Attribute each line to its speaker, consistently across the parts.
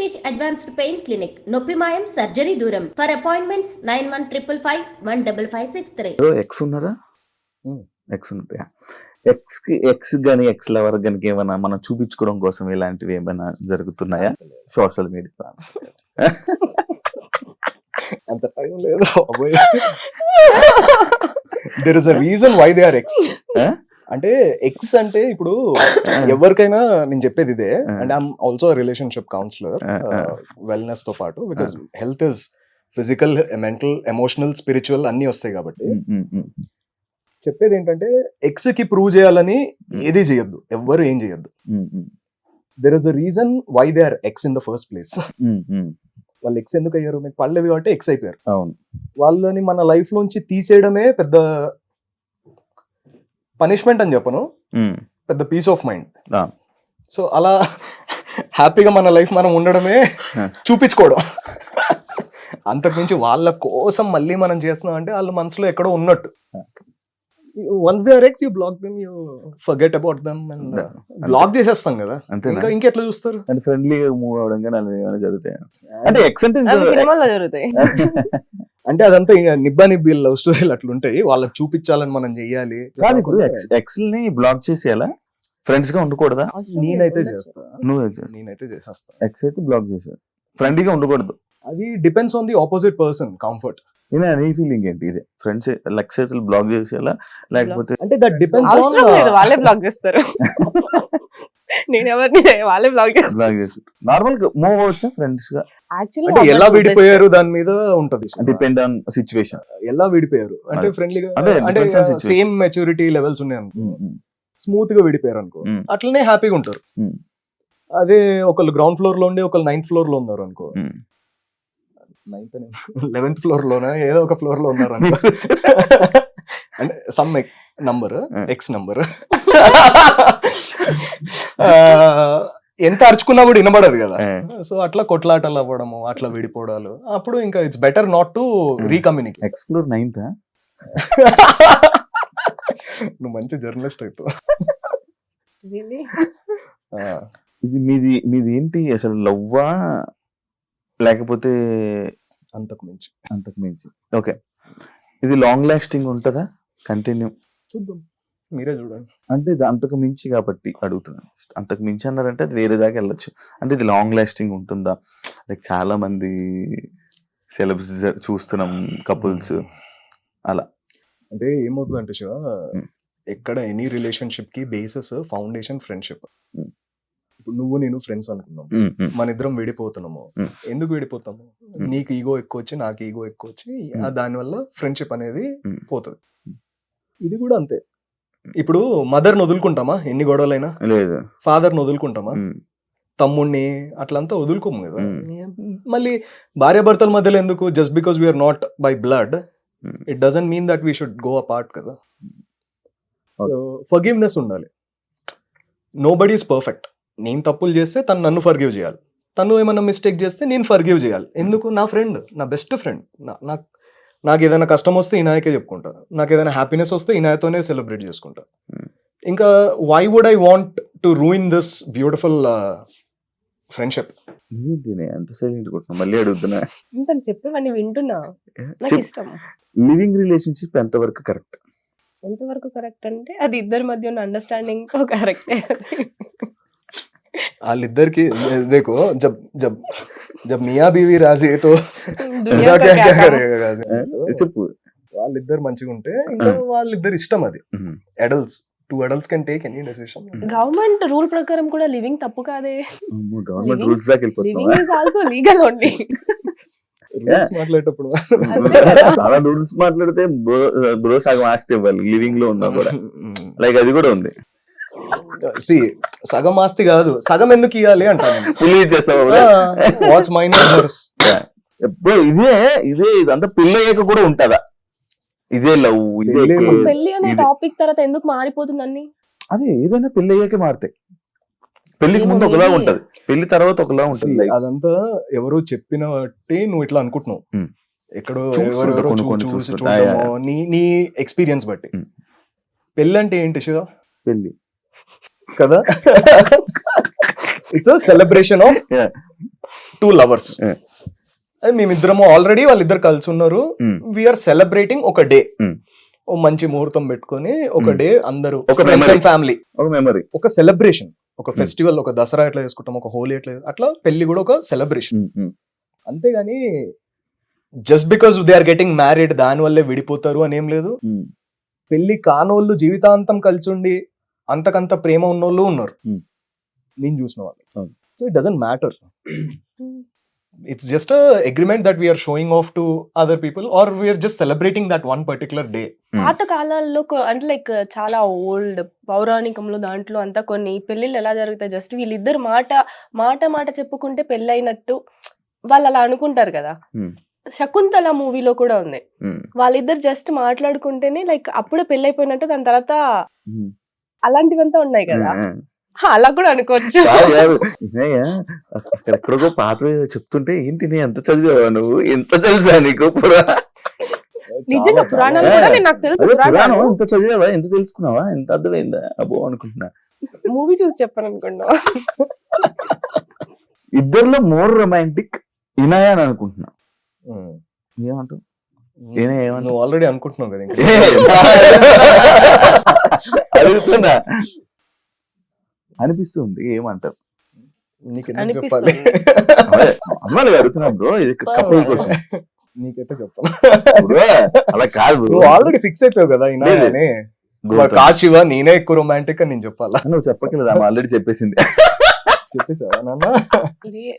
Speaker 1: Venkatesh Advanced Pain Clinic, Noppimayam Surgery Duram. For appointments 9155515563.
Speaker 2: Ex ఉన్నారా? Ex ఉంటాయా? Ex కానీ ex lover కానీ ఏమైనా మనం చూపించుకోవడం కోసం ఇలాంటివి ఏమైనా జరుగుతున్నాయా సోషల్ మీడియా?
Speaker 3: అంత టైం లేదు. There is a reason why they are ex. అంటే ఎక్స్ అంటే ఇప్పుడు ఎవరికైనా నేను చెప్పేది ఇదే. And I'm also relationship counsellor wellness తో పాటు, because health is physical, mental, emotional, spiritual అన్ని వస్తాయి కాబట్టి చెప్పేది ఏంటంటే ఎక్స్ కి ప్రూవ్ చేయాలని ఏది చేయొద్దు, ఎవ్వరు ఏం చేయొద్దు. There is a reason why they are ex in the first place. వాళ్ళు ఎక్స్ ఎందుకు అయ్యారు? మీకు పడలేదు కాబట్టి ఎక్స్ అయిపోయారు. వాళ్ళని మన లైఫ్ లోంచి తీసేయడమే పెద్ద పనిష్మెంట్ అని చెప్పను, పెద్ద పీస్ ఆఫ్ మైండ్. సో అలా హ్యాపీగా మన లైఫ్ మనం ఉండడమే చూపించుకోవడం. అంతకుమించి వాళ్ళ కోసం మళ్ళీ మనం చేస్తున్నాం అంటే వాళ్ళ మనసులో ఎక్కడో ఉన్నట్టు. Once they are ex, you block them, you forget about them. Block చేసేస్తాం కదా, ఇంకా ఇంకెట్లా చూస్తారు?
Speaker 2: ఫ్రెండ్లీగా మూవ్ అవడం కానీ అలా ఏమైనా జరుగుతాయి అంటే ఎక్స్ అంటే
Speaker 4: సినిమాలో జరుగుతాయి.
Speaker 3: అంటే అదంతా నిబ్బా నిబ్బి లవ్ స్టోరీలు అట్లుంటాయి, వాళ్ళకి చూపించాలని మనం చెయ్యాలి.
Speaker 2: కాదు, ఇప్పుడు ఎక్స్ ని బ్లాక్ చేసేయాలా? ఫ్రెండ్స్ గా ఉండకూడదా?
Speaker 3: నేనైతే చేస్తా.
Speaker 2: నేనైతే చేసేస్తా. ఎక్స్ అయితే బ్లాక్ చేసేది, ఫ్రెండ్లీగా ఉండకూడదు.
Speaker 3: అది depends on the opposite person comfort.
Speaker 2: నీ ఫీలింగ్ ఏంటి? ఇదే ఫ్రెండ్స్ ఎక్స్ అయితే బ్లాక్ చేసేయాలా లేకపోతే?
Speaker 3: అంటే దట్ డిపెండ్స్ ఆన్,
Speaker 4: వాళ్ళే బ్లాక్ చేస్తారు. నేను ఎవరిని వాళ్ళే బ్లాక్ చేస్తారు.
Speaker 2: నార్మల్ గా మూవ్ అవ్వచ్చా ఫ్రెండ్స్ గా?
Speaker 3: అంటే ఎలా విడిపోయారు దాని మీద ఉంటది,
Speaker 2: డిపెండ్ ఆన్ సిచ్యువేషన్.
Speaker 3: ఎలా విడిపోయారు అంటే ఫ్రెండ్లీగా, అంటే సేమ్ మెచ్యూరిటీ లెవెల్స్ ఉన్నాయి అనుకో, స్మూత్ గా విడిపోయారు అనుకో, అట్లనే హ్యాపీగా ఉంటారు. అదే ఒకళ్ళు గ్రౌండ్ ఫ్లోర్ లో ఉండి ఒకళ్ళు 9th ఫ్లోర్ లో ఉన్నారు అనుకో, 11th ఫ్లోర్ లోనే ఏదో ఒక ఫ్లోర్ లో ఉన్నారు అనుకో, అంటే సమ్ నంబర్, ఎక్స్ నంబర్, ఎంత అరుచుకున్నా కూడా వినబడదు కదా. సో అట్లా కొట్లాటలు అవ్వడము, అట్లా విడిపోవడాలు, అప్పుడు ఇంకా it's better not to recommunicate.
Speaker 2: Ex floor 9th.
Speaker 3: నువ్వు మంచి జర్నలిస్ట్ అవుతావు.
Speaker 2: ఇది మీది ఏంటి అసలు? లవ్వా లేకపోతే
Speaker 3: అంతకు మించి? ఓకే,
Speaker 2: ఇది లాంగ్ లాస్టింగ్ ఉంటుందా? కంటిన్యూ
Speaker 3: చూద్దాం, మీరే చూడండి.
Speaker 2: అంటే ఇది అంతకు మించి కాబట్టి అడుగుతున్నాను. అంతకు మించి అన్నారంటే అది వేరే దాకా వెళ్ళొచ్చు. అంటే ఇది లాంగ్ లాస్టింగ్ ఉంటుందా? లైక్ చాలా మంది సెలబ్స్ చూస్తున్నాం, కపుల్స్ అలా.
Speaker 3: అంటే ఏమవుతుందంటే శివ, ఎక్కడ ఎనీ రిలేషన్షిప్ కి బేసిస్ ఫౌండేషన్ ఫ్రెండ్షిప్. ఇప్పుడు నువ్వు నేను ఫ్రెండ్స్ అనుకున్నాం, మన ఇద్దరం విడిపోతున్నాము. ఎందుకు విడిపోతాము? నీకు ఈగో ఎక్కువ వచ్చి నాకు ఈగో ఎక్కువ వచ్చి దానివల్ల ఫ్రెండ్షిప్ అనేది పోతుంది. ఇది కూడా అంతే. ఇప్పుడు మదర్ని వదులుకుంటామా ఎన్ని గొడవలైనా?
Speaker 2: లేదు.
Speaker 3: ఫాదర్ని వదులుకుంటామా? తమ్ముడిని అట్లంతా వదులుకోము కదా. మళ్ళీ భార్యాభర్తల మధ్యలో ఎందుకు? Just because we're not by blood, it doesn't mean that we should go apart కదా. సో ఫర్గివ్నెస్ ఉండాలి. Nobody is perfect. నేను తప్పులు చేస్తే తను నన్ను ఫర్గివ్ చేయాలి, తను ఏమైనా మిస్టేక్ చేస్తే నేను ఫర్గివ్ చేయాలి. ఎందుకు? నా ఫ్రెండ్, నా బెస్ట్ ఫ్రెండ్. నాకు ఏదైనా కష్టం వస్తే ఈనాయకే చెప్పుకుంటా, నాకు ఏదైనా హ్యాపీనెస్ వస్తే ఈనాయతోనే సెలబ్రేట్ చేసుకుంటా. ఇంకా why would I want to ruin this beautiful friendship?
Speaker 2: ఎంత సైలెంట్ కొట్టినా మళ్ళీ అడుగుతున్నా.
Speaker 4: చెప్పేవన్నీ వింటున్నా. నాకు ఇష్టం.
Speaker 2: లివింగ్ రిలేషన్షిప్ ఎంతవరకు కరెక్ట్?
Speaker 4: ఎంతవరకు కరెక్ట్ అంటే అది ఇద్దరి మధ్య ఉన్న అండర్స్టాండింగ్ కరెక్టే.
Speaker 3: వాళ్ళిద్దరికి देखो जब मियाँ बीवी राजी तो చెప్పు. వాళ్ళిద్దరు మంచిగా ఉంటే ఇంకా వాళ్ళిద్దరు ఇష్టం. అది adults, 2 adults can take any decision.
Speaker 4: Government rule ప్రకారం కూడా లివింగ్ తప్పు కాదే.
Speaker 2: గవర్నమెంట్ రూల్స్ దాకా వెళ్ళిపోతాం.
Speaker 4: Living is also legal only.
Speaker 3: Rules మాట్లాడేటప్పుడు
Speaker 2: చాలా రూల్స్ మాట్లాడితే బ్రో సగం ఆస్తి ఇవ్వాలి లివింగ్ లో ఉన్నా కూడా. లైక్ అది కూడా ఉంది.
Speaker 3: సగం ఆస్తి కాదు, సగం ఎందుకు ఇవ్వాలి అంటాను. వాట్స్ మైన్
Speaker 2: ఇదే ఇదంతా పెళ్లి అయ్యాక కూడా ఉంటదా? ఇదే లవ్,
Speaker 4: పెళ్లి అనే టాపిక్ తర్వాత ఎందుకు మారిపోతుందని?
Speaker 2: అదే ఏదైనా పెళ్లి అయ్యాకే మారుతాయి. పెళ్లికి ముందు ఒకలా ఉంటది, పెళ్లి తర్వాత ఒకలా ఉంటది.
Speaker 3: అదంతా ఎవరో చెప్పిన బట్టి నువ్వు ఇట్లా అనుకుంటున్నావు, ఎక్కడో ఎవరెవరో చూడటమో నీ ఎక్స్పీరియన్స్ బట్టి. పెళ్లి అంటే ఏంటి శివ?
Speaker 2: పెళ్లి
Speaker 3: కదా, it's a celebration of 2 lovers.
Speaker 2: Yeah.
Speaker 3: అది మేమిద్దరము ఆల్రెడీ వాళ్ళిద్దరు కలిసి ఉన్నారు. వీఆర్ సెలబ్రేటింగ్ ఒక డే, ఓ మంచి ముహూర్తం పెట్టుకొని ఒక డే అందరూ
Speaker 2: ఒక
Speaker 3: ఫ్యామిలీ,
Speaker 2: ఒక మెమరీ,
Speaker 3: ఒక సెలబ్రేషన్, ఒక ఫెస్టివల్, ఒక దసరా ఎట్లా చేసుకుంటాం, ఒక హోలీ ఎట్లా, అట్లా పెళ్లి కూడా ఒక సెలబ్రేషన్. అంతేగాని just because they are getting married దాని వల్లే విడిపోతారు అని ఏం లేదు. పెళ్లి కానోళ్ళు జీవితాంతం కలిసి ఉండి అంతకంత ప్రేమ ఉన్నోళ్ళు ఉన్నారు, నేను చూసిన వాళ్ళు. So it doesn't matter. It's just a agreement that we are showing off to other people, or we are just celebrating that one particular day.
Speaker 4: పాత కాలాల్లో అంటే లైక్ చాలా ఓల్డ్ పౌరాణికంలో దాంట్లో అంతా కొన్ని పెళ్లిళ్ళు ఎలా జరుగుతాయి, జస్ట్ వీళ్ళిద్దరు మాట చెప్పుకుంటే పెళ్ళైనట్టు వాళ్ళు అలా అనుకుంటారు కదా. శకుంతల మూవీలో కూడా ఉంది, వాళ్ళిద్దరు జస్ట్ మాట్లాడుకుంటేనే లైక్ అప్పుడే పెళ్ళైపోయినట్టు, దాని తర్వాత అలాంటివంతా ఉన్నాయి కదా. అలా కూడా అనుకోవచ్చు.
Speaker 2: ఎక్కడెక్కడికో పాత చెప్తుంటే ఏంటి నీ ఎంత చదివావా నువ్వు, ఎంత తెలుసా నీకు
Speaker 4: నిజంగా పురాణాలు కూడా నాకు తెలుసు.
Speaker 2: పురాణం ఎంత చదివావా, ఎంత తెలుసుకున్నావా, ఎంత అర్థమైందా అబ్బో అనుకుంటున్నా.
Speaker 4: మూవీ చూసి చెప్పాను అనుకున్నా.
Speaker 2: ఇద్దరిలో మోర్ రొమాంటిక్ ఇనాయా అని అనుకుంటున్నా. ఏమంటావు?
Speaker 3: నువ్వు ఆల్రెడీ అనుకుంటున్నావు కదా.
Speaker 2: అడుగుతున్నా, అనిపిస్తుంది. ఏమంటారు?
Speaker 3: చెప్పాలి
Speaker 2: అమ్మాయి అడుగుతున్నాం బ్రో, ఇది కపుల్ క్వశ్చన్.
Speaker 3: నీకైతే చెప్తాను.
Speaker 2: అలా కాదు,
Speaker 3: నువ్వు ఆల్రెడీ ఫిక్స్ అయిపోయావు కదా ఇనాయాని. కాచివా నేనే ఎక్కువ రొమాంటిక్ అని నేను చెప్పాలా?
Speaker 2: నువ్వు చెప్పట్లేదు, ఆమె ఆల్రెడీ చెప్పేసింది.
Speaker 3: చెప్పేసావా నాన్న?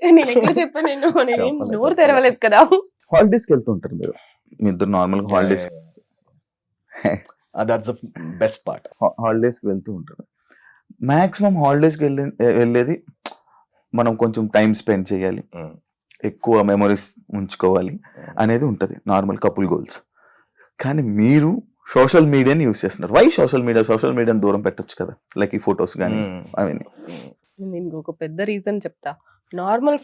Speaker 4: నేను ఎక్కడ చెప్పాను, నేను నోరు తెరవలేదు కదా.
Speaker 2: హాలిడేస్కి వెళ్తూ ఉంటారు మీరు, మీ ఇద్దరు నార్మల్ గా holidays,
Speaker 3: that's the best part.
Speaker 2: హాలిడేస్కి వెళ్తూ ఉంటారు. మాక్సిమం హాలిడేస్కి వెళ్ళేది మనం కొంచెం టైం స్పెండ్ చేయాలి, ఎక్కువ మెమరీస్ ఉంచుకోవాలి అనేది ఉంటుంది నార్మల్ కపుల్ గోల్స్. కానీ మీరు సోషల్ మీడియాని యూజ్ చేస్తున్నారు. వై సోషల్ మీడియాని దూరం పెట్టొచ్చు కదా, లైక్ ఈ ఫొటోస్ కానీ అవన్నీ.
Speaker 4: నేను ఒక పెద్ద రీజన్ చెప్తా. నార్మల్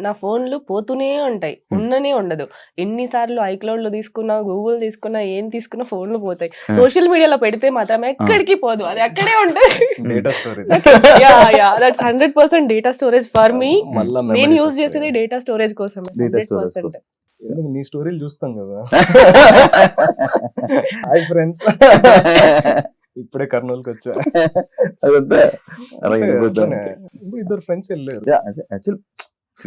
Speaker 4: నా ఫోన్లు పోతూనే ఉంటాయి, ఉండనే ఉండదు. ఎన్నిసార్లు ఐక్లౌడ్ లో తీసుకున్నా, గూగుల్ తీసుకున్నా, ఏం తీసుకున్నా ఫోన్లు పోతాయి. సోషల్ మీడియాలో పెడితే మాత్రం ఎక్కడికి పోదు, అది అక్కడే ఉంటుంది.
Speaker 3: Data storage,
Speaker 4: that's 100% data storage for me. నేను యూజ్ చేసేది డేటా స్టోరేజ్ కోసం. 100%.
Speaker 3: నీ స్టోరీలు చూస్తాం కదా. హాయ్ ఫ్రెండ్స్, ఇప్పుడే కర్నూలుకి వచ్చా. ఇద్దరు ఫ్రెండ్స్ వెళ్ళారు.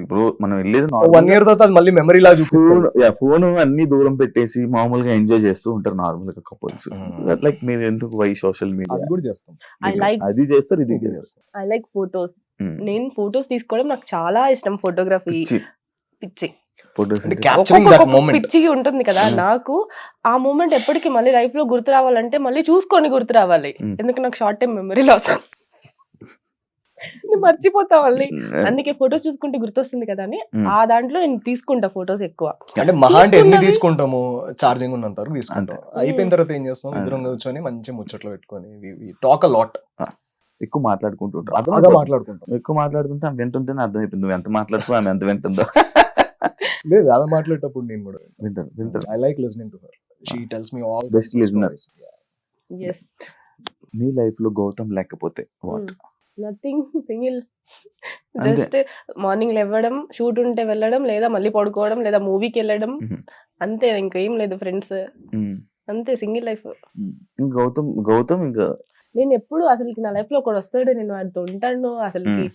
Speaker 2: ఇప్పుడు మనం వెళ్ళేది
Speaker 3: 1 year తర్వాత మళ్ళీ మెమరీ లా చూపిస్తారు.
Speaker 2: ఫోన్ అన్ని దూరం పెట్టేసి మామూలుగా ఎంజాయ్ చేస్తూ ఉంటారు నార్మల్ గా కపుల్స్. లైక్ మీరు ఎందుకు వై సోషల్ మీడియా
Speaker 3: అది కూడా చేస్తాం,
Speaker 2: అది చేస్తారు, ఇది చేస్తారు.
Speaker 4: I like photos. నేను ఫోటోస్ తీసుకోవడం నాకు చాలా ఇష్టం. ఫోటోగ్రఫీ పిచ్చి, పిచ్చిగా ఉంటుంది కదా నాకు. ఆ మూమెంట్ ఎప్పటికీ మళ్ళీ లైఫ్ లో గుర్తు రావాలంటే మళ్ళీ చూసుకొని గుర్తు రావాలి. ఎందుకు నాకు షార్ట్ టైం మెమరీ లాస్, మర్చిపోతా మళ్ళీ. అందుకే ఫొటోస్ చూసుకుంటే గుర్తొస్తుంది కదా అని ఆ దాంట్లో నేను తీసుకుంటా ఫొటోస్ ఎక్కువ.
Speaker 3: అంటే మహా అంటే ఎన్ని తీసుకుంటాము, ఛార్జింగ్ ఉన్నంత వరకు తీసుకుంటాం. అయిపోయిన తర్వాత ఏం చేస్తాం, ఇద్దరం కూర్చొని మంచి ముచ్చట్లు పెట్టుకొని టాక్ అ లాట్.
Speaker 2: ఎక్కువ మాట్లాడుకుంటూ ఉంటాం, ఎక్కువ మాట్లాడుతుంటే ఆమె వింటుంటేనే అర్థమైపోయింది నువ్వు ఎంత మాట్లాడుతావు, ఆమె ఎంత వింటుందో.
Speaker 3: లేదు, ఆమె మాట్లాడేటప్పుడు నేను కూడా
Speaker 2: వింటాను.
Speaker 3: I like listening to her. She tells me all
Speaker 2: best listener.
Speaker 4: yes,
Speaker 2: నీ లైఫ్ లో గౌతమ్ లేకపోతే what?
Speaker 4: Nothing, single. Just morning లేవడం, షూట్ ఉంటే వెళ్ళడం, లేదా మళ్ళీ పడుకోవడం, లేదా మూవీకి వెళ్ళడం, అంతే. ఇంకేం లేదు. ఫ్రెండ్స్, అంతే. Single life.
Speaker 2: గౌతమ్ ఇంకా
Speaker 4: నేను ఎప్పుడు అసలు నా లైఫ్ లో ఒకడు వస్తాడు, నేను వాడితో ఉంటాను, అసలుకి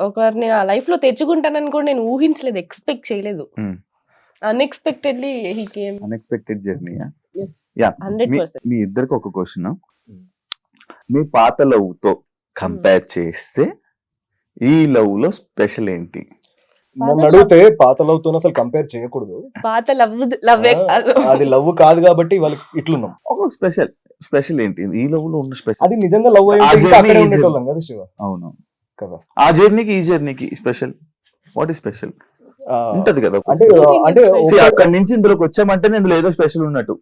Speaker 4: ఒకరిని ఆ లైఫ్ లో తెచ్చుకుంటానని కూడా నేను ఊహించలేదు, ఎక్స్పెక్ట్ చేయలేదు. Unexpectedly he came.
Speaker 2: Unexpected journey.
Speaker 4: 100%.
Speaker 2: మీ ఇద్దరికి ఒక క్వశ్చన్. మీ పాత లవ్ తో కంపేర్ చేస్తే ఈ లవ్ లో స్పెషల్ ఏంటి?
Speaker 3: నన్ను అడిగితే పాత లవ్ తో అసలు కంపేర్ చేయకూడదు.
Speaker 4: పాత లవ్
Speaker 3: అది లవ్ కాదు కాబట్టి వాళ్ళకి ఇట్లున్నాం.
Speaker 2: ఒక స్పెషల్ ఏంటి ఈ లవ్ లో ఉన్న స్పెషల్?
Speaker 3: అది నిజంగా లవ్ అక్కడే ఉండేటోళ్ళం కదా శివ.
Speaker 2: అవును
Speaker 3: కదా.
Speaker 2: ఆ జర్నీకి ఈ జర్నీకి స్పెషల్ వాట్ ఈస్ స్పెషల్ ఉంటది కదా.
Speaker 3: అంటే
Speaker 2: అక్కడి నుంచి ఇందులోకి వచ్చామంటే ఇందులో ఏదో స్పెషల్ ఉన్నట్టు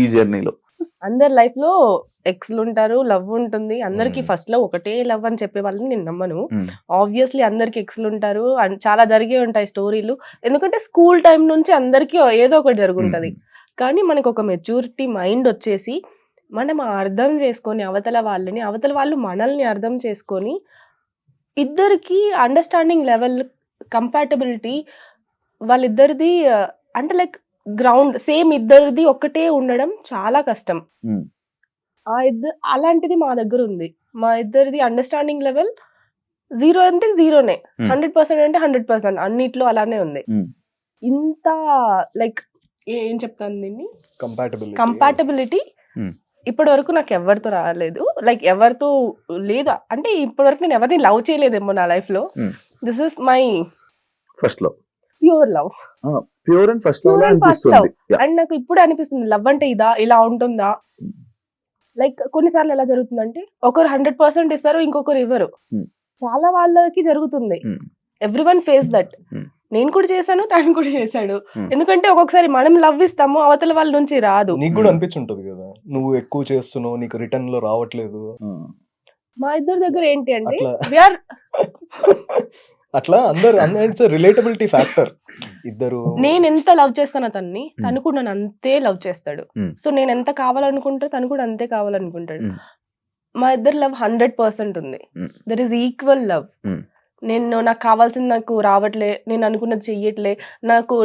Speaker 2: ఈ జర్నీలో.
Speaker 4: అందరి లైఫ్ లో ఎక్స్లు ఉంటారు, లవ్ ఉంటుంది. అందరికి ఫస్ట్ లో ఒకటే లవ్ అని చెప్పే వాళ్ళని నేను నమ్మను. ఆబ్వియస్లీ అందరికి ఎక్స్లు ఉంటారు, చాలా జరిగే ఉంటాయి స్టోరీలు. ఎందుకంటే స్కూల్ టైం నుంచి అందరికి ఏదో ఒకటి జరుగుంటది. కానీ మనకు ఒక మెచ్యూరిటీ మైండ్ వచ్చేసి మనం అర్థం చేసుకొని అవతల వాళ్ళు మనల్ని అర్థం చేసుకొని ఇద్దరికి అండర్స్టాండింగ్ లెవెల్ కంపాటబిలిటీ వాళ్ళిద్దరిది అంటే లైక్ గ్రౌండ్ సేమ్ ఇద్దరిది ఒక్కటే ఉండడం చాలా కష్టం.
Speaker 2: Hmm.
Speaker 4: అలాంటిది మా దగ్గర ఉంది. మా ఇద్దరిది అండర్స్టాండింగ్ లెవెల్ 0 అంటే 0నే, 100% అంటే 100% అన్నిట్లో అలానే ఉంది.
Speaker 2: Hmm.
Speaker 4: ఇంత లైక్ ఏం చెప్తాను దీన్ని,
Speaker 3: కంపాటబిలిటీ
Speaker 4: కంపాటబిలిటీ
Speaker 2: Hmm.
Speaker 4: ఇప్పటి వరకు నాకు ఎవరితో రాలేదు. లైక్ ఎవరితో లేదా అంటే ఇప్పటి వరకు నేను ఎవరిని లవ్ చేయలేదేమో నా లైఫ్ లో.
Speaker 2: Hmm.
Speaker 4: This is my
Speaker 2: first love,
Speaker 4: pure love,
Speaker 2: pure and first
Speaker 4: Pure
Speaker 2: love
Speaker 4: and first
Speaker 2: అనిపిస్తుంది. Yeah.
Speaker 4: అండ్ నాకు ఇప్పుడు అనిపిస్తుంది లవ్ అంటే ఇలా ఉంటుందా. లైక్ కొన్నిసార్లు ఎలా జరుగుతుందంటే ఒకరు 100% ఇస్తారు, ఇంకొకరు ఇవ్వరు.
Speaker 2: Hmm.
Speaker 4: చాలా వాళ్ళకి జరుగుతుంది.
Speaker 2: Hmm.
Speaker 4: Everyone face that.
Speaker 2: Hmm.
Speaker 4: నేను కూడా చేశాను, తను కూడా చేశాడు.
Speaker 2: Hmm.
Speaker 4: ఎందుకంటే ఒక్కొక్కసారి మనం లవ్ ఇస్తాము, అవతల వాళ్ళ నుంచి రాదు.
Speaker 3: నీకు కూడా అనిపించుంటది కదా, నువ్వు ఎక్కువ చేస్తున్నావు, నీకు రిటర్న్ లో రావట్లేదు.
Speaker 4: మా ఇద్దరి దగ్గర ఏంటి అంటే
Speaker 3: అట్లా
Speaker 4: we are
Speaker 3: అట్లా అందరు ఇట్స్ రిలేటబిలిటీ ఫ్యాక్టర్. ఇద్దరు
Speaker 4: నేను ఎంత లవ్ చేస్తాను తన్ని, తను కూడా నన్ను అంతే లవ్ చేస్తాడు.
Speaker 2: Hmm.
Speaker 4: సో నేను ఎంత కావాలనుకుంటా తను కూడా అంతే కావాలనుకుంటాడు.
Speaker 2: Hmm.
Speaker 4: మా ఇద్దరు లవ్ 100% ఉంది.
Speaker 2: Hmm.
Speaker 4: There is equal love.
Speaker 2: Hmm.
Speaker 4: నాకు కావాల్సింది నాకు రావట్లే, నేను అనుకున్నది చెయ్యట్లే,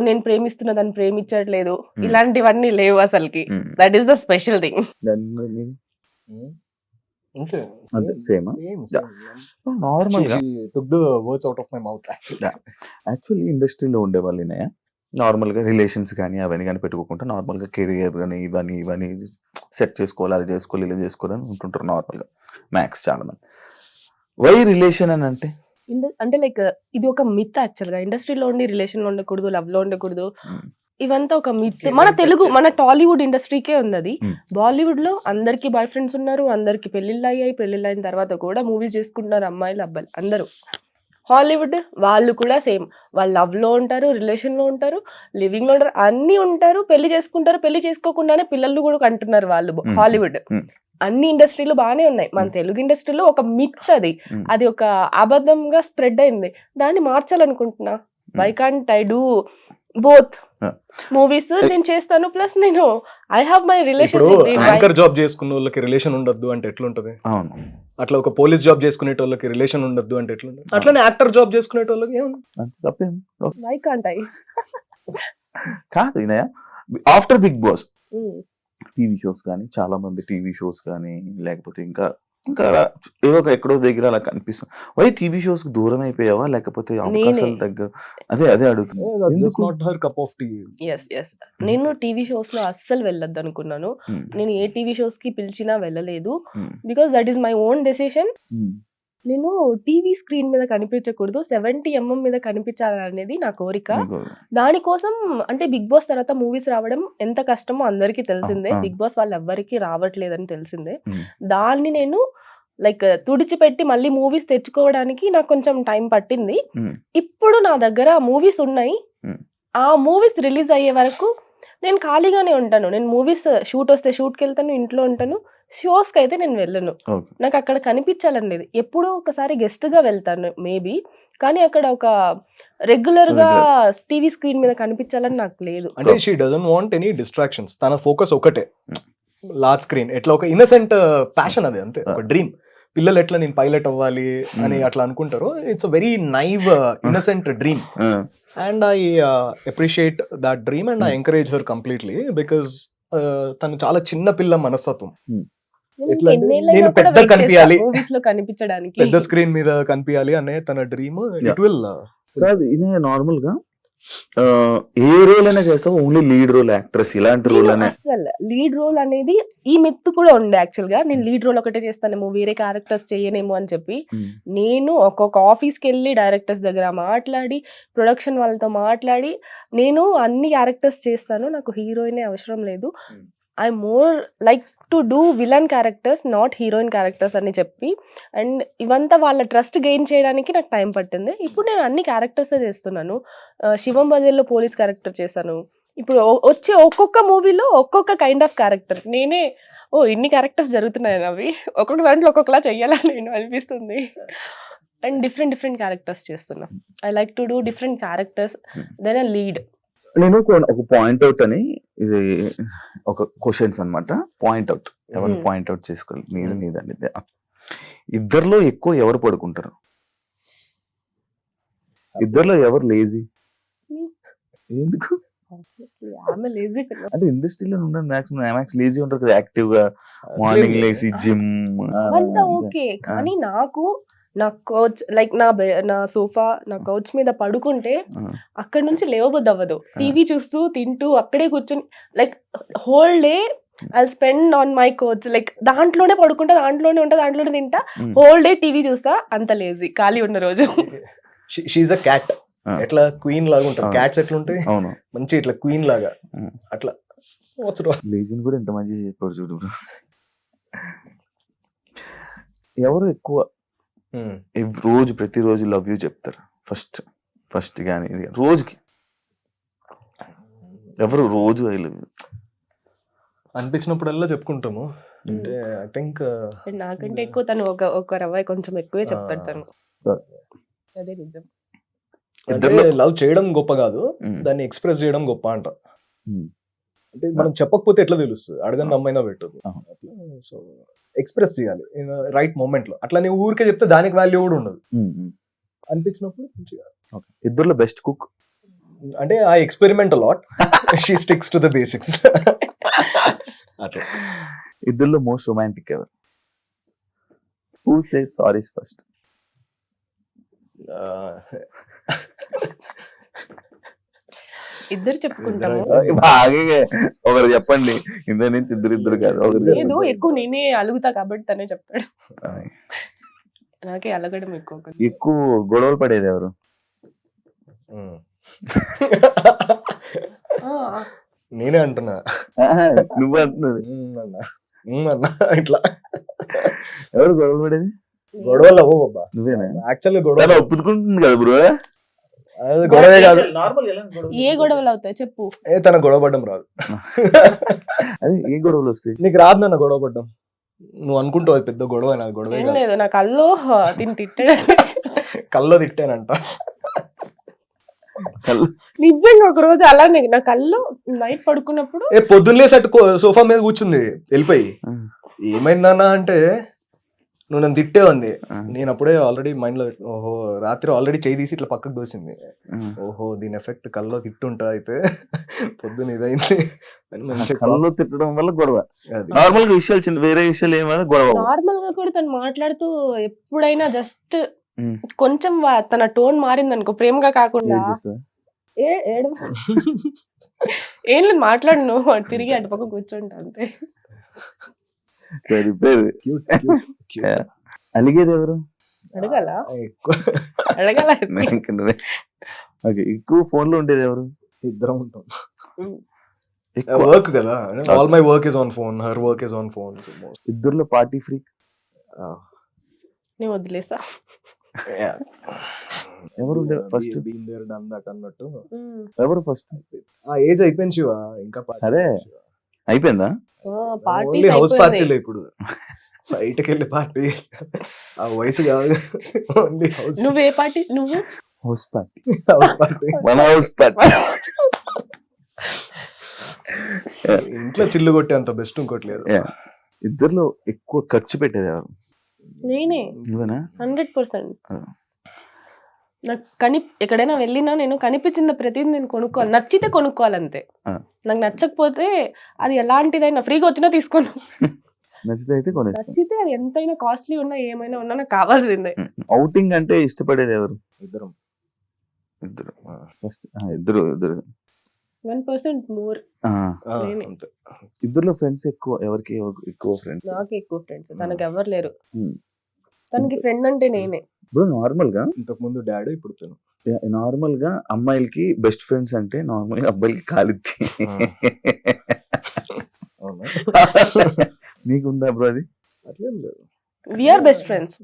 Speaker 4: నేను ప్రేమిస్తున్న దాన్ని ప్రేమించట్లేదు, ఇలాంటివన్నీ లేవు అసలుకి. That is the special thing.
Speaker 3: అంతే
Speaker 2: అంతే, same ఆ? నార్మల్ గా
Speaker 3: took the words out of my mouth actually.
Speaker 2: Actually ఇండస్ట్రీలో ఉండే వాళ్ళనే నార్మల్ గా రిలేషన్స్ కానీ అవన్నీ కానీ పెట్టుకోకుండా నార్మల్ గా కెరియర్ కానీ ఇవన్నీ సెట్ చేసుకోవాలి, అది చేసుకోవాలి, ఇలా చేసుకోవాలని ఉంటుంటారు నార్మల్ గా మ్యాక్స్ చాలా మంది. వై రిలేషన్ అని
Speaker 4: అంటే లైక్ ఇది ఒక మిత్ యాక్చువల్ గా. ఇండస్ట్రీలో ఉండి రిలేషన్ లో ఉండకూడదు, లవ్ లో ఉండకూడదు, ఇవంతా ఒక మిత్. మన తెలుగు, మన టాలీవుడ్ ఇండస్ట్రీకే ఉంది అది. బాలీవుడ్ లో అందరికి బాయ్ ఫ్రెండ్స్ ఉన్నారు, అందరికి పెళ్లిళ్ళు అయ్యాయి, పెళ్లిళ్ళు అయిన తర్వాత కూడా మూవీస్ చేసుకుంటున్నారు అమ్మాయిలు అబ్బాయిలు అందరూ. హాలీవుడ్ వాళ్ళు కూడా సేమ్, వాళ్ళు లవ్ లో ఉంటారు, రిలేషన్ లో ఉంటారు, లివింగ్ లో ఉంటారు, అన్ని ఉంటారు, పెళ్లి చేసుకుంటారు, పెళ్లి చేసుకోకుండానే పిల్లలు కూడా కంటున్నారు వాళ్ళు. హాలీవుడ్ అన్ని ఇండస్ట్రీలు బాగానే ఉన్నాయి. మన తెలుగు ఇండస్ట్రీలో ఒక మిత్ అది ఒక అబద్ధంగా స్ప్రెడ్ అయింది. దాన్ని మార్చాలనుకుంటున్నా. Why can't I do both movies నేను చేస్తాను, ప్లస్ నేను I have my relationship.
Speaker 3: Anchor job చేసుకున్న వాళ్ళకి రిలేషన్ ఉండద్దు అంటే ఎట్లుంటది?
Speaker 2: అవును,
Speaker 3: అట్లా ఒక పోలీస్ జాబ్ చేసుకునే వాళ్ళకి రిలేషన్ ఉండద్దు అంటే ఎట్లుంటది? అట్లానే యాక్టర్ జాబ్ చేసుకునే వాళ్ళకి
Speaker 4: వై కాంట్ ఐ
Speaker 2: కాదు. After Bigg Boss TV shows కానీ చాలా మంది టీవీ షోస్ కానీ లేకపోతే ఇంకా ఏదో ఒక ఎక్కడో దగ్గర అలా కనిపిస్తుంది. వై టీవీ షోస్ కు దూరం అయిపోయావా, లేకపోతే అవకాశాల దగ్గర? అదే అడుగుతున్నా.
Speaker 4: నేను టీవీ షోస్ లో అస్సలు వెళ్ళొద్దు అనుకున్నాను. నేను ఏ టీవీ షోస్ కి పిలిచినా వెళ్ళలేదు. Because that is my own decision. నేను టీవీ స్క్రీన్ మీద కనిపించకూడదు, 70mm మీద కనిపించాలనేది నా కోరిక. దానికోసం అంటే బిగ్ బాస్ తర్వాత మూవీస్ రావడం ఎంత కష్టమో అందరికీ తెలిసిందే. బిగ్ బాస్ వాళ్ళు ఎవ్వరికి రావట్లేదని తెలిసిందే. దాన్ని నేను లైక్ తుడిచిపెట్టి మళ్ళీ మూవీస్ తెచ్చుకోవడానికి నాకు కొంచెం టైం పట్టింది. ఇప్పుడు నా దగ్గర మూవీస్ ఉన్నాయి. ఆ మూవీస్ రిలీజ్ అయ్యే వరకు నేను ఖాళీగానే ఉంటాను. నేను మూవీస్ షూట్ వస్తే షూట్కి వెళ్తాను, ఇంట్లో ఉంటాను. షోస్కి అయితే నేను వెళ్ళను. నాకు అక్కడ కనిపించాలని లేదు. ఎప్పుడో ఒకసారి గెస్ట్ గా వెళ్తాను మేబీ, కానీ అక్కడ ఒక రెగ్యులర్ గా టీవీ స్క్రీన్ మీద కనిపించాలని నాకు లేదు.
Speaker 3: అంటే she doesn't want any distractions. తన ఫోకస్ ఒకటే, లార్జ్ స్క్రీన్. ఎట్లా ఒక ఇన్నసెంట్ ప్యాషన్ అది, అంతే. ఒక డ్రీమ్. పిల్లలు ఎట్లా నేను పైలట్ అవ్వాలి అని అట్లా అనుకుంటారు. It's a very naive innocent dream, and I appreciate that dream and I encourage her completely. Because తను చాలా చిన్న పిల్ల మనస్తత్వం. నేను పెద్ద కనిపించాలి,
Speaker 4: మూవీస్ లో కనిపించడానికి,
Speaker 3: పెద్ద స్క్రీన్ మీద కనిపించాలి అనే తన డ్రీమ్. ఇట్ విల్
Speaker 2: నార్మల్ గా ఏ రోల్ అయినా చేస్తావు, ఓన్లీ లీడ్ రోల్ యాక్ట్రెస్ ఇలాంటి రోల్ అనే.
Speaker 4: అసలు లీడ్ రోల్ అనేది ఈ మిత్ కూడా ఉండే యాక్చువల్ గా. నేను లీడ్ రోల్ ఒకటే చేస్తానేమో, వేరే క్యారెక్టర్స్ చేయనేమో అని చెప్పి నేను ఒక్కొక్క ఆఫీస్కి వెళ్ళి డైరెక్టర్స్ దగ్గర మాట్లాడి, ప్రొడక్షన్ వాళ్ళతో మాట్లాడి, నేను అన్ని క్యారెక్టర్స్ చేస్తాను, నాకు హీరోయిన్ అవసరం లేదు, I more like to do villain characters, not heroine characters అని చెప్పి. అండ్ ఇవంతా వాళ్ళ ట్రస్ట్ గెయిన్ చేయడానికి నాకు టైం పట్టింది. ఇప్పుడు నేను అన్ని క్యారెక్టర్స్ చేస్తున్నాను. శివం బజేల్లో పోలీస్ క్యారెక్టర్ చేశాను. ఇప్పుడు వచ్చే ఒక్కొక్క మూవీలో ఒక్కొక్క కైండ్ ఆఫ్ క్యారెక్టర్. నేనే ఇన్ని క్యారెక్టర్స్ జరుగుతున్నాయి, అవి ఒక్కొక్క దాంట్లో ఒక్కొక్కలా చెయ్యాలని నేను అనిపిస్తుంది. అండ్ డిఫరెంట్ క్యారెక్టర్స్ చేస్తున్నా. I like to do different characters then a lead.
Speaker 2: నేను ఒక పాయింట్ అవుట్ అని, ఇది ఒక క్వశ్చన్స్ అన్నమాట. పాయింట్ అవుట్ ఎవరు పాయింట్ అవుట్ చేసుకోవాలి, నీదండి. ఇద్దరిలో ఎక్కువ ఎవరు పడుకుంటారు? ఇద్దరులో ఎవరు లేజీ? ఎందుకు
Speaker 4: ఆమె లేజీ
Speaker 2: అంటే ఇండస్ట్రీలో ఉన్న మ్యాక్స్ లేజీ ఉంటారు కదా, యాక్టివ్ గా మార్నింగ్ లేసి జిమ్
Speaker 4: అంతా ఓకే. కానీ నాకు నా కౌచ్ లైక్ నా సోఫా నా కౌచ్ మీద పడుకుంటే అక్కడ నుంచి లేవబుద్ది అవ్వదు. టీవీ చూస్తూ తింటూ అక్కడే కూర్చొని like whole day I spend on my coach, like దాంట్లోనే పడుకుంటా, దాంట్లోనే ఉంటా, దాంట్లోనే తింటా, హోల్ డే టీవీ చూస్తా. అంత లేజీ ఖాళీ ఉన్న రోజు.
Speaker 3: She's a cat. ఎట్లా క్వీన్ లాగా ఉంటారు క్యాట్స్, ఎట్లా ఉంటాయి
Speaker 2: అవును
Speaker 3: మంచి ఇట్లా క్వీన్ లాగా అట్లా.
Speaker 2: లేజీని కూడా ఎంత మంచి చెప్పారు చూడు. ఎవరు ఎక్కువ రోజు ప్రతిరోజు లవ్ యూ చెప్తారు? ఫస్ట్ కానీ రోజుకి ఎవరు రోజు ఐ లవ్ యూ
Speaker 3: అనిపించినప్పుడల్లా చెప్పుకుంటాము. అంటే ఐ థింక్
Speaker 4: నాకంటే ఎక్కువ తను ఒక రవ్వ కొంచెం ఎక్కువే చెప్తాడు తను. అదే నిజం.
Speaker 3: లవ్ చేయడం గొప్ప కాదు, దాన్ని ఎక్స్ప్రెస్ చేయడం గొప్ప అంట. అంటే మనం చెప్పకపోతే ఎట్లా తెలుస్తుంది? అడగని అమ్మైనా పెట్టదు. సో ఎక్స్ప్రెస్ చేయాలి రైట్ మూమెంట్ లో. అట్లా నువ్వు ఊరికే చెప్తే దానికి వాల్యూ కూడా ఉండదు. అనిపించినప్పుడు మంచిగా.
Speaker 2: ఇద్దరులో బెస్ట్ కుక్
Speaker 3: అంటే I experiment lot, she sticks to the basics. అట్లా.
Speaker 2: ఇద్దరులో మోస్ట్ రొమాంటిక్ ఎవరు? Who says sorry first?
Speaker 4: ఇద్దరు చెప్పుకుంటాము.
Speaker 2: బాగా ఒకరు చెప్పండి, ఇద్దరు నుంచి ఇద్దరు కాదు.
Speaker 4: లేదు, ఎక్కువ నేనే అలుగుతా కాబట్టి తనే చెప్తాడు. నాకే అలగడం
Speaker 2: ఎక్కువ గొడవలు పడేది ఎవరు?
Speaker 3: నేనే అంటున్నా.
Speaker 2: నువ్వు అంటున్నది
Speaker 3: అన్నా. ఇట్లా
Speaker 2: ఎవరు గొడవలు పడేది?
Speaker 3: గొడవలు అవ్వ బాబా,
Speaker 2: నువ్వేనా?
Speaker 3: యాక్చువల్లీ గొడవ
Speaker 2: ఒప్పుకుంటుంది కదా బ్రో.
Speaker 3: గొడవే కాదు.
Speaker 4: ఏ గొడవలు అవుతాయి చెప్పు.
Speaker 3: తన గొడవ పడ్డం రాదు.
Speaker 2: అదే ఏ గొడవలు వస్తాయి?
Speaker 3: నీకు రాదు నాన్న గొడవ పడ్డం. నువ్వు అనుకుంటావు అది పెద్ద గొడవ. నాకు గొడవ
Speaker 4: లేదు, నా కల్లో తిట్టాడు.
Speaker 3: కల్లో తిట్టానంట
Speaker 4: నిజంగా ఒక రోజు అలానే నా కల్లో నైట్ పడుకున్నప్పుడు
Speaker 3: పొద్దున్నే సోఫా మీద కూర్చుంది వెళ్ళిపోయి. ఏమైందన్నా అంటే నువ్వు నన్ను తిట్టే ఉంది. నేను అప్పుడే ఆల్రెడీ మైండ్ లో ఓహో రాత్రి ఆల్రెడీ చేయి తీసి ఇట్లా పక్కకు దోసింది. ఓహో దీని ఎఫెక్ట్ కల్లో తిట్టుంటా అయితే పొద్దున ఇదైంది.
Speaker 2: కల్లో తిట్టడం వల్ల గొడవ. నార్మల్ గా విషయాలు చిన్న వేరే విషయాలు ఏమైనా గొడవ.
Speaker 4: నార్మల్ గా కూడా తను మాట్లాడుతూ ఎప్పుడైనా జస్ట్ కొంచెం తన టోన్ మారింది అనుకో, ప్రేమగా కాకుండా ఏం లేదు మాట్లాడను, తిరిగి అటు పక్క కూర్చుంటా అంతే.
Speaker 2: అలిగేది ఎవరు?
Speaker 4: అడగాల అడగాల.
Speaker 2: ఎక్కువ ఫోన్ లో ఉండేది ఎవరు?
Speaker 3: ఇద్దరం ఉంటాం. వర్క్ కదా, all my work is on phone, her work is on phone.
Speaker 2: ఇద్దరులో పార్టీ ఫ్రీక్
Speaker 4: నేను వదిలేసా.
Speaker 2: ఎవరు ఫస్ట్?
Speaker 3: అన్నట్టు
Speaker 2: ఎవరు ఫస్ట్?
Speaker 3: ఆ ఏజ్ అయిపోయింది శివ. ఇంకా
Speaker 2: అదే అయిపోయిందా?
Speaker 3: హౌస్ పార్టీలో ఇప్పుడు బయటకి వెళ్ళి పార్టీ ఆ వయసు కాదు.
Speaker 4: నువ్వు ఏ పార్టీ? నువ్వు
Speaker 2: హౌస్ పార్టీ. మన హౌస్ పార్టీ.
Speaker 3: ఇంట్లో చిల్లు కొట్టే అంత బెస్ట్ ఇంకోట్లేదు.
Speaker 2: ఇద్దరులో ఎక్కువ ఖర్చు పెట్టేది ఎవరు?
Speaker 4: నేనే.
Speaker 2: నువ్వేనా?
Speaker 4: 100%. నాకు ఎక్కడైనా వెళ్ళినా నేను కనిపించిన ప్రతిదీ నేను కొనుక్కోవాలి. నచ్చితే కొనుక్కోవాలంతే. నాకు నచ్చకపోతే అది ఎలాంటిదైనా ఫ్రీగా వచ్చినా తీసుకోను. నచ్చితే అది ఎంతైనా కాస్ట్లీ ఉన్నా ఏమైనా ఉన్నా నాకు కావాల్సిందే.
Speaker 2: ఔటింగ్ అంటే ఇష్టపడేది ఎవరు?
Speaker 3: ఇద్దరు.
Speaker 2: ఇద్దరు
Speaker 4: 1% మోర్.
Speaker 2: ఇద్దరులో ఫ్రెండ్స్ ఎక్కువ ఎవరికి ఎక్కువ ఫ్రెండ్స్?
Speaker 4: నాకు ఎక్కువ ఫ్రెండ్స్, తనకి ఎవరు లేరు. తనకి ఫ్రెండ్ అంటే నేనే.
Speaker 2: ఇప్పుడు నార్మల్ గా
Speaker 3: ఇంతకు ముందు డాడీ, ఇప్పుడు తను.
Speaker 2: నార్మల్ గా అమ్మాయిలకి బెస్ట్ ఫ్రెండ్స్ అంటే నార్మల్ గా అబ్బాయిలకి కాలిద్ది. నీకుందా బ్రో అది?
Speaker 3: అట్లేం లేదు.
Speaker 4: We are best friends.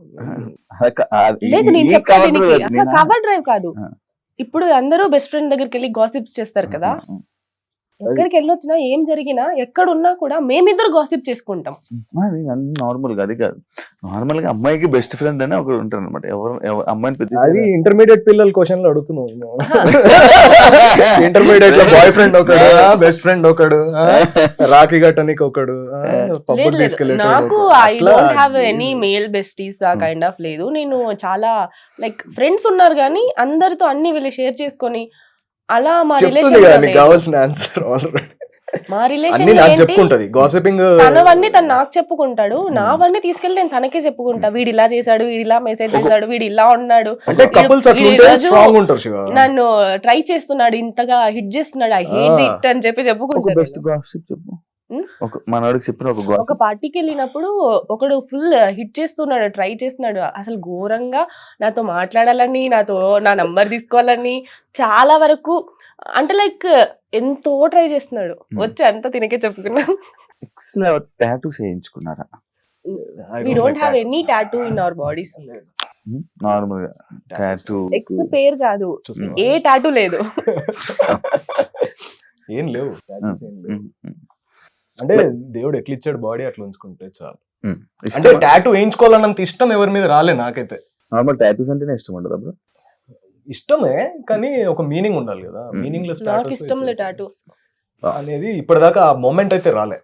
Speaker 4: లేదు నేను చెప్పేది కవర్ డ్రైవ్ కాదు. ఇప్పుడు అందరూ బెస్ట్ ఫ్రెండ్ దగ్గరికి వెళ్ళి గాసిప్స్ చేస్తారు కదా, ఎక్కడికి వెళ్ళొచ్చినా ఏం జరిగినా ఎక్కడున్నా కూడా మేమిద్దరు గాసిప్ చేసుకుంటాం.
Speaker 2: నార్మల్ గా అది కాదు, నార్మల్ గా అమ్మాయికి బెస్ట్ ఫ్రెండ్ అని ఒకరు ఉంటారు అనమాట. అమ్మాయిని పెద్ద
Speaker 3: అది ఇంటర్మీడియట్ పిల్లల క్వశ్చన్లు అడుగుతున్నావు. ఇంటర్మీడియట్ లో బాయ్ ఫ్రెండ్ ఒకడు, బెస్ట్ ఫ్రెండ్ ఒకడు, రాఖీ కట్టనికి ఒకడు, పబ్బుకి
Speaker 4: నాకు I don't have any male besties ఆ కైండ్ ఆఫ్ లేదు. నేను చాలా లైక్ ఫ్రెండ్స్ ఉన్నారు కానీ అందరితో అన్ని వీళ్ళు షేర్ చేసుకొని అలా మా రిలేషన్
Speaker 3: కావాల్సిన ఆన్సర్
Speaker 4: మా
Speaker 3: అన్ని
Speaker 4: రిలేషన్
Speaker 3: నాకు చెప్పుకుంటది. గాసిపింగ్
Speaker 4: తనవన్నీ తను నాకు చెప్పుకుంటాడు, నావన్నీ తీసుకెళ్లి నేను తనకే చెప్పుకుంటా. వీడు ఇలా చేశాడు, వీడు ఇలా మెసేజ్ చేశాడు, వీడు ఇలా ఉన్నాడు,
Speaker 3: అంటే కపుల్స్ అట్లుంటే స్ట్రాంగ్ ఉంటారు శివ.
Speaker 4: నన్ను ట్రై చేస్తున్నాడు, ఇంతగా హిట్ చేస్తున్నాడు, ఐ హేట్ ఇట్ అని చెప్పి చెప్పుకుంటాడు.
Speaker 2: బెస్ట్ గాసిప్ చెప్పు. మనవాడికి చెప్పిన
Speaker 4: ఒక పార్టీకి వెళ్ళినప్పుడు ఒకడు ఫుల్ హిట్ చేస్తున్నాడు, ట్రై చేస్తున్నాడు, అసలు ఘోరంగా నాతో మాట్లాడాలని, నాతో నా నంబర్ తీసుకోవాలని చాలా వరకు, అంటే లైక్ ఎంతో ట్రై చేస్తున్నాడు. వచ్చి అంతా తినకే చెప్పుకున్నా.
Speaker 2: టాటూస్ చేయించుకున్నారా?
Speaker 4: We don't have any tattoo in our bodies.
Speaker 2: Normal గా టాటూ
Speaker 4: ఎక్స్ పేరు కాదు, ఏ టాటూ లేదు.
Speaker 3: ఏం లేవు. అంటే దేవుడు ఎట్లా ఇచ్చాడు బాడీ అట్లా ఉంచుకుంటే చాలు. అంటే టాటూ వేయించుకోవాలన్నంత ఇష్టం ఎవరి మీద రాలే నాకైతే.
Speaker 2: నార్మల్ టాటూస్ అంటేనే ఇష్టం ఉండదు అప్పుడు.
Speaker 3: ఇష్టమే కానీ ఒక మీనింగ్ ఉండాలి కదా. మీనింగ్ లెస్
Speaker 4: నాకు ఇష్టం లేదు టాటూస్
Speaker 3: అనేది ఇప్పటిదాకా ఆ మూమెంట్ అయితే రాలే.